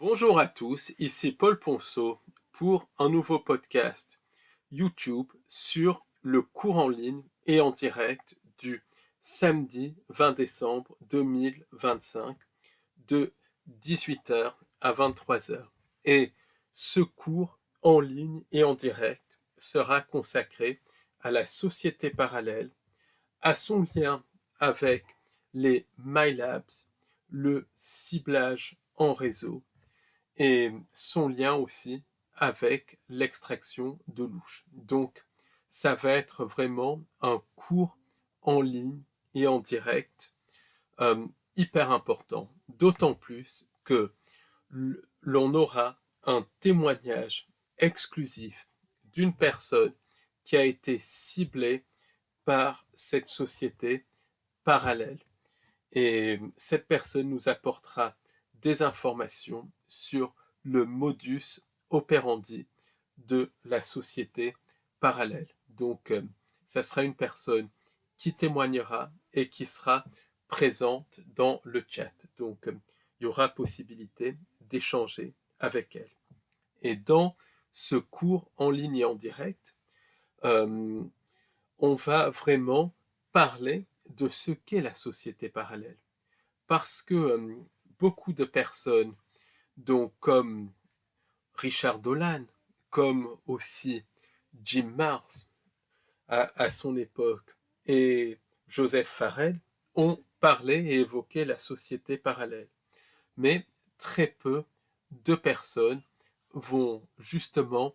Bonjour à tous, ici Paul Ponceau pour un nouveau podcast YouTube sur le cours en ligne et en direct du samedi 20 décembre 2025 de 18h à 23h. Et ce cours en ligne et en direct sera consacré à la société parallèle, à son lien avec les MyLabs, le ciblage en réseau et son lien aussi avec l'extraction de louche. Donc, ça va être vraiment un cours en ligne et en direct euh, hyper important, d'autant plus que l'on aura un témoignage exclusif d'une personne qui a été ciblée par cette société parallèle. Et cette personne nous apportera des informations sur le modus operandi de la société parallèle. Donc, ça sera une personne qui témoignera et qui sera présente dans le chat. Donc, il y aura possibilité d'échanger avec elle. Et dans ce cours en ligne et en direct, euh, on va vraiment parler de ce qu'est la société parallèle. Parce que beaucoup de personnes, donc comme Richard Dolan, comme aussi Jim Marrs à son époque, et Joseph Farrell, ont parlé et évoqué la société parallèle. Mais très peu de personnes vont justement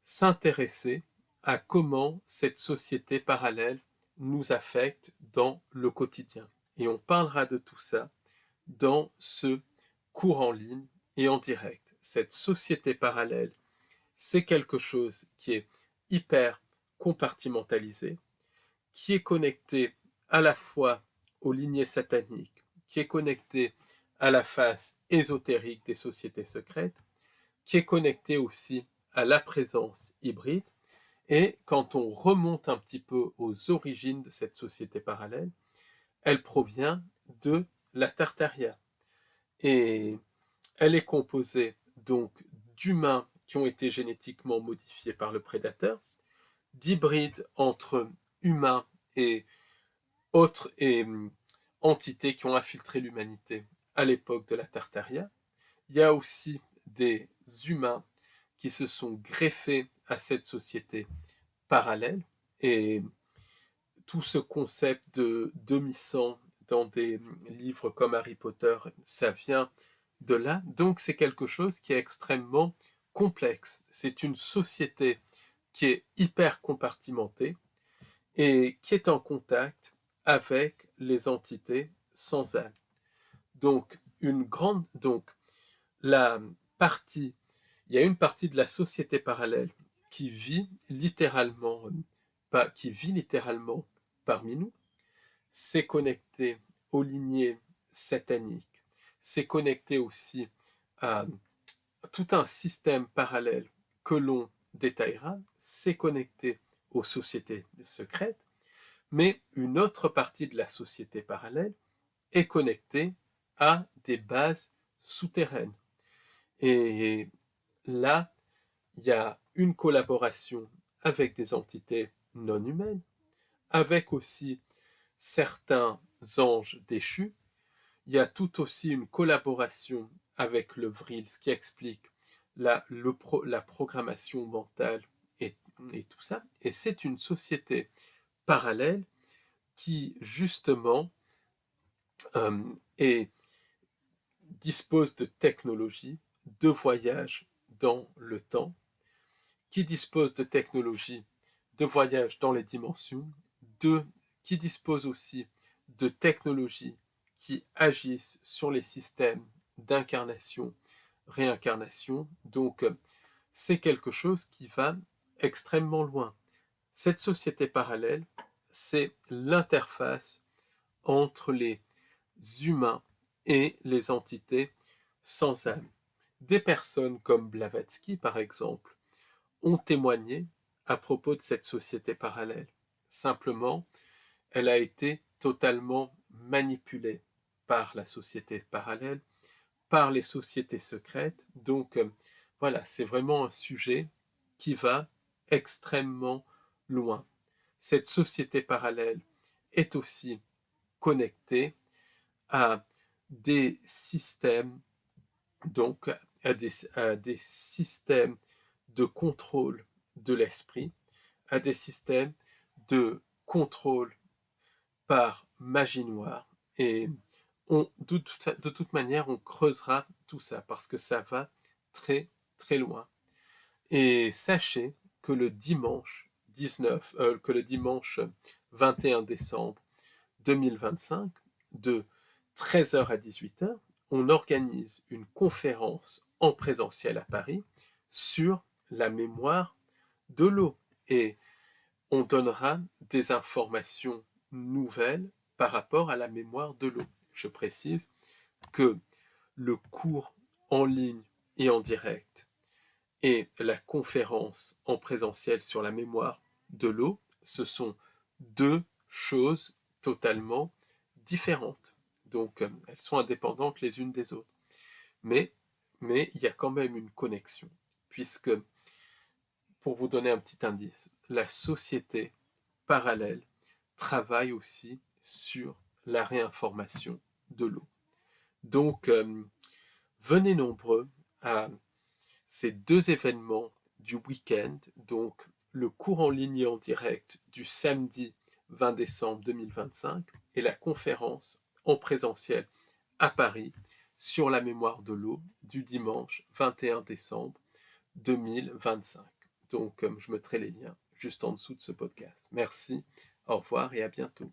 s'intéresser à comment cette société parallèle nous affecte dans le quotidien. Et on parlera de tout ça dans ce cours en ligne et en direct. Cette société parallèle, c'est quelque chose qui est hyper compartimentalisé, qui est connecté à la fois aux lignées sataniques, qui est connecté à la face ésotérique des sociétés secrètes, qui est connecté aussi à la présence hybride. Et quand on remonte un petit peu aux origines de cette société parallèle, elle provient de la Tartaria. Et elle est composée donc d'humains qui ont été génétiquement modifiés par le prédateur, d'hybrides entre humains et autres entités qui ont infiltré l'humanité à l'époque de la Tartaria. Il y a aussi des humains qui se sont greffés à cette société parallèle et tout ce concept de demi-sang dans des livres comme Harry Potter, ça vient de là. Donc c'est quelque chose qui est extrêmement complexe. C'est une société qui est hyper compartimentée et qui est en contact avec les entités sans âme. Donc la partie, il y a une partie de la société parallèle qui vit littéralement, qui vit littéralement parmi nous. C'est connecté aux lignées sataniques. C'est connecté aussi à tout un système parallèle que l'on détaillera. C'est connecté aux sociétés secrètes. Mais une autre partie de la société parallèle est connectée à des bases souterraines. Et là, il y a une collaboration avec des entités non humaines, avec aussi certains anges déchus. Il y a tout aussi une collaboration avec le Vril, ce qui explique la programmation mentale et tout ça. Et c'est une société parallèle qui, justement, est, dispose de technologies de voyage dans le temps, qui dispose de technologies de voyage dans les dimensions, qui dispose aussi de technologies qui agissent sur les systèmes d'incarnation, réincarnation. Donc, c'est quelque chose qui va extrêmement loin. Cette société parallèle, c'est l'interface entre les humains et les entités sans âme. Des personnes comme Blavatsky, par exemple, ont témoigné à propos de cette société parallèle. Simplement, elle a été totalement manipulée par la société parallèle par les sociétés secrètes. Donc voilà, c'est vraiment un sujet qui va extrêmement loin. Cette société parallèle est aussi connectée à des systèmes, donc à des systèmes de contrôle de l'esprit, à des systèmes de contrôle par magie noire. Et de toute manière, on creusera tout ça parce que ça va très très loin. Et sachez que le dimanche 21 décembre 2025, de 13h à 18h, on organise une conférence en présentiel à Paris sur la mémoire de l'eau. Et on donnera des informations nouvelles par rapport à la mémoire de l'eau. Je précise que le cours en ligne et en direct et la conférence en présentiel sur la mémoire de l'eau, ce sont deux choses totalement différentes. Donc, elles sont indépendantes les unes des autres. Mais il y a quand même une connexion, puisque, pour vous donner un petit indice, la société parallèle travaille aussi sur la réinformation de l'eau. Donc, venez nombreux à ces deux événements du week-end, donc le cours en ligne et en direct du samedi 20 décembre 2025 et la conférence en présentiel à Paris sur la mémoire de l'eau du dimanche 21 décembre 2025. Donc, je mettrai les liens juste en dessous de ce podcast. Merci, au revoir et à bientôt.